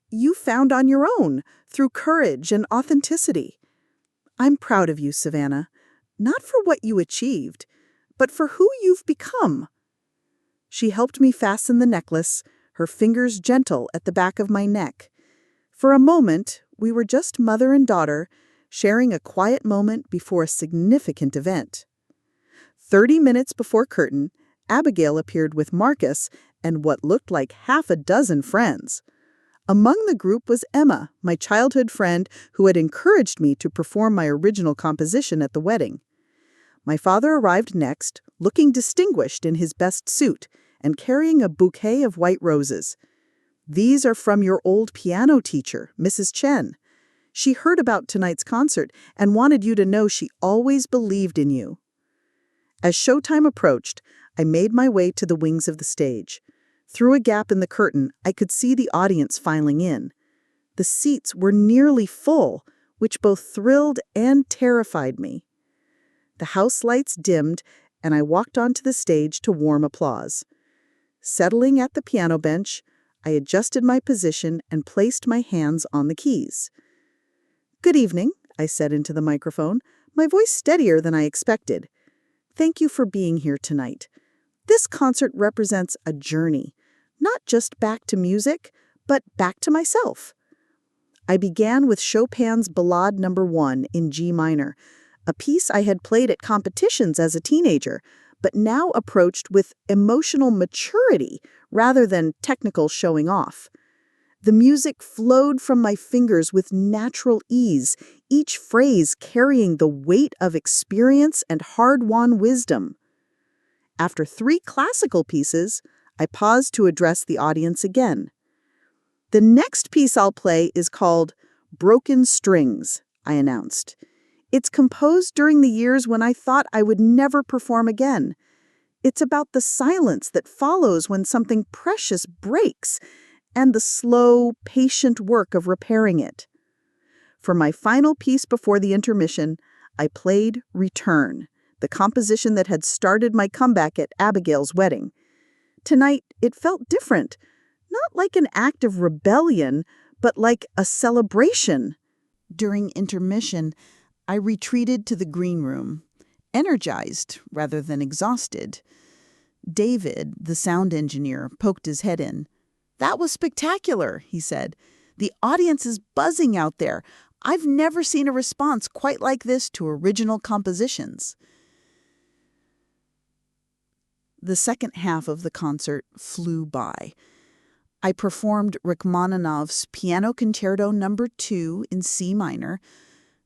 you found on your own, through courage and authenticity. I'm proud of you, Savannah. Not for what you achieved, but for who you've become." She helped me fasten the necklace, her fingers gentle at the back of my neck. For a moment, we were just mother and daughter, sharing a quiet moment before a significant event. 30 minutes before curtain, Abigail appeared with Marcus and what looked like half a dozen friends. Among the group was Emma, my childhood friend who had encouraged me to perform my original composition at the wedding. My father arrived next, looking distinguished in his best suit and carrying a bouquet of white roses. "These are from your old piano teacher, Mrs. Chen. She heard about tonight's concert and wanted you to know she always believed in you." As showtime approached, I made my way to the wings of the stage. Through a gap in the curtain, I could see the audience filing in. The seats were nearly full, which both thrilled and terrified me. The house lights dimmed, and I walked onto the stage to warm applause. Settling at the piano bench, I adjusted my position and placed my hands on the keys. "Good evening," I said into the microphone, my voice steadier than I expected. "Thank you for being here tonight. This concert represents a journey, not just back to music, but back to myself." I began with Chopin's Ballade No. 1 in G minor, a piece I had played at competitions as a teenager, but now approached with emotional maturity rather than technical showing off. The music flowed from my fingers with natural ease, each phrase carrying the weight of experience and hard-won wisdom. After 3 classical pieces, I paused to address the audience again. "The next piece I'll play is called Broken Strings," I announced. "It's composed during the years when I thought I would never perform again. It's about the silence that follows when something precious breaks, and the slow, patient work of repairing it." For my final piece before the intermission, I played Return, the composition that had started my comeback at Abigail's wedding. Tonight, it felt different, not like an act of rebellion, but like a celebration. During intermission, I retreated to the green room, energized rather than exhausted. David, the sound engineer, poked his head in. "That was spectacular," he said. "The audience is buzzing out there. I've never seen a response quite like this to original compositions." The second half of the concert flew by. I performed Rachmaninoff's Piano Concerto No. 2 in C minor,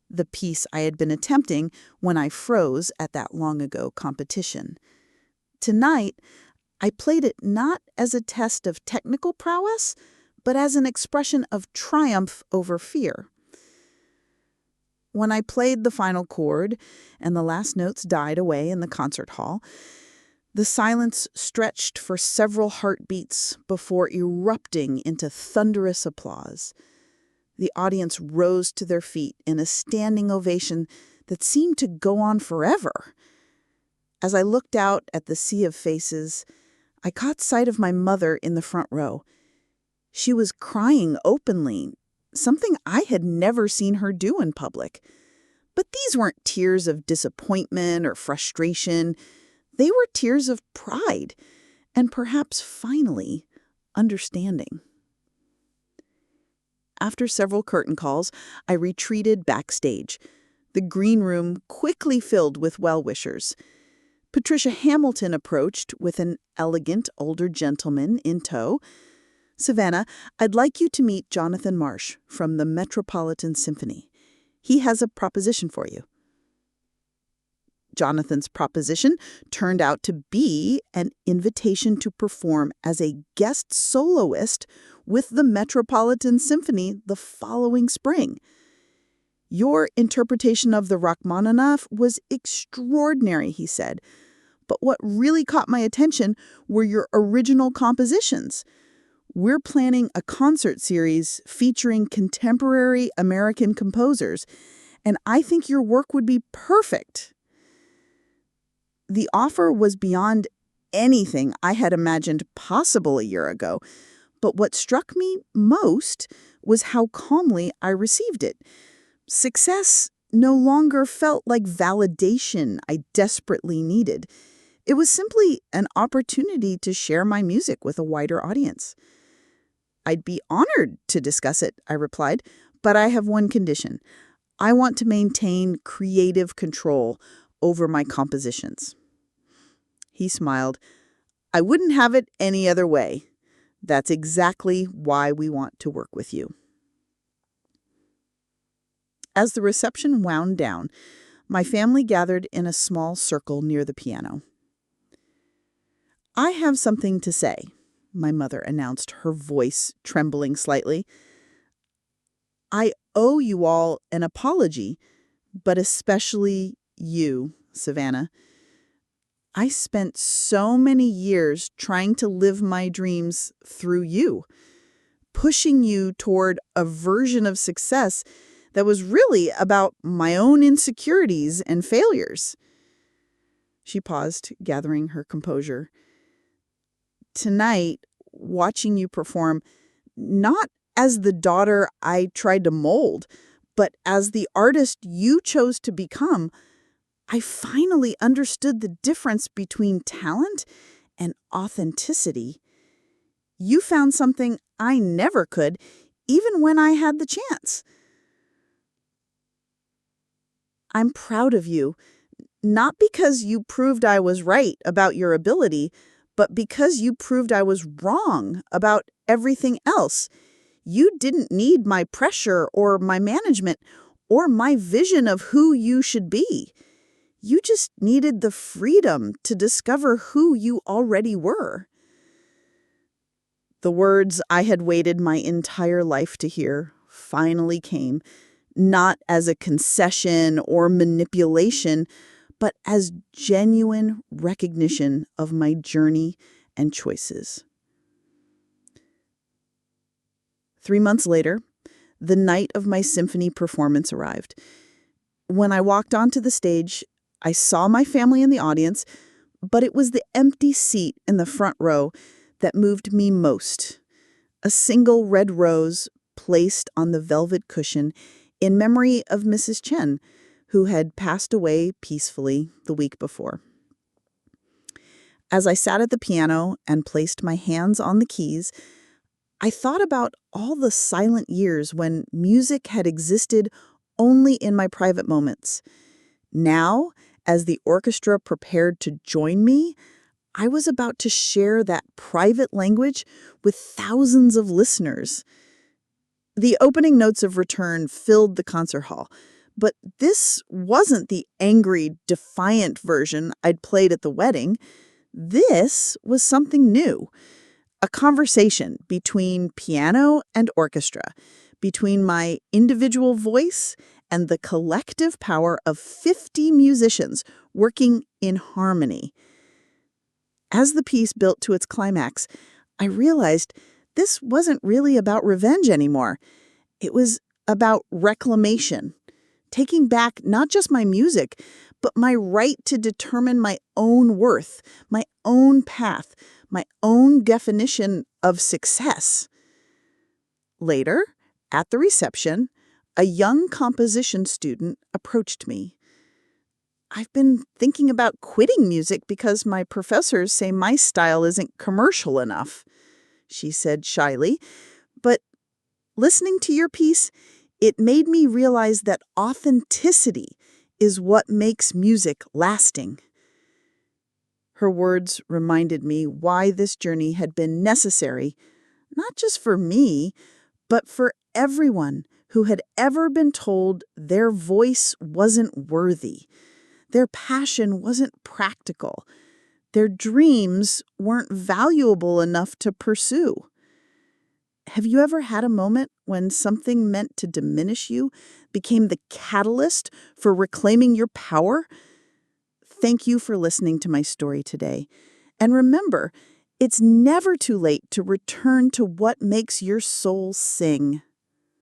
the piece I had been attempting when I froze at that long-ago competition. Tonight, I played it not as a test of technical prowess, but as an expression of triumph over fear. When I played the final chord and the last notes died away in the concert hall, the silence stretched for several heartbeats before erupting into thunderous applause. The audience rose to their feet in a standing ovation that seemed to go on forever. As I looked out at the sea of faces, I caught sight of my mother in the front row. She was crying openly, something I had never seen her do in public. But these weren't tears of disappointment or frustration. They were tears of pride and perhaps finally understanding. After several curtain calls, I retreated backstage. The green room quickly filled with well-wishers. Patricia Hamilton approached with an elegant older gentleman in tow. "Savannah, I'd like you to meet Jonathan Marsh from the Metropolitan Symphony. He has a proposition for you." Jonathan's proposition turned out to be an invitation to perform as a guest soloist with the Metropolitan Symphony the following spring. "Your interpretation of the Rachmaninoff was extraordinary," he said. "But what really caught my attention were your original compositions. We're planning a concert series featuring contemporary American composers, and I think your work would be perfect." The offer was beyond anything I had imagined possible a year ago, but what struck me most was how calmly I received it. Success no longer felt like validation I desperately needed. It was simply an opportunity to share my music with a wider audience. "I'd be honored to discuss it," I replied, "but I have one condition. I want to maintain creative control over my compositions." He smiled. "I wouldn't have it any other way. That's exactly why we want to work with you." As the reception wound down, my family gathered in a small circle near the piano. "I have something to say," my mother announced, her voice trembling slightly. "I owe you all an apology, but especially you, Savannah. I spent so many years trying to live my dreams through you, pushing you toward a version of success that was really about my own insecurities and failures." She paused, gathering her composure. "Tonight, watching you perform, not as the daughter I tried to mold, but as the artist you chose to become, I finally understood the difference between talent and authenticity. You found something I never could, even when I had the chance. I'm proud of you, not because you proved I was right about your ability, but because you proved I was wrong about everything else. You didn't need my pressure or my management or my vision of who you should be. You just needed the freedom to discover who you already were." The words I had waited my entire life to hear finally came, not as a concession or manipulation, but as genuine recognition of my journey and choices. 3 months later, the night of my symphony performance arrived. When I walked onto the stage, I saw my family in the audience, but it was the empty seat in the front row that moved me most. A single red rose placed on the velvet cushion in memory of Mrs. Chen, who had passed away peacefully the week before. As I sat at the piano and placed my hands on the keys, I thought about all the silent years when music had existed only in my private moments. Now, as the orchestra prepared to join me, I was about to share that private language with thousands of listeners. The opening notes of Return filled the concert hall, but this wasn't the angry, defiant version I'd played at the wedding. This was something new, a conversation between piano and orchestra, between my individual voice and the collective power of 50 musicians working in harmony. As the piece built to its climax, I realized this wasn't really about revenge anymore. It was about reclamation, taking back not just my music, but my right to determine my own worth, my own path, my own definition of success. Later, at the reception, a young composition student approached me. "I've been thinking about quitting music because my professors say my style isn't commercial enough," she said shyly. "But listening to your piece, it made me realize that authenticity is what makes music lasting." Her words reminded me why this journey had been necessary, not just for me, but for everyone who had ever been told their voice wasn't worthy, their passion wasn't practical, their dreams weren't valuable enough to pursue. Have you ever had a moment when something meant to diminish you became the catalyst for reclaiming your power? Thank you for listening to my story today. And remember, it's never too late to return to what makes your soul sing.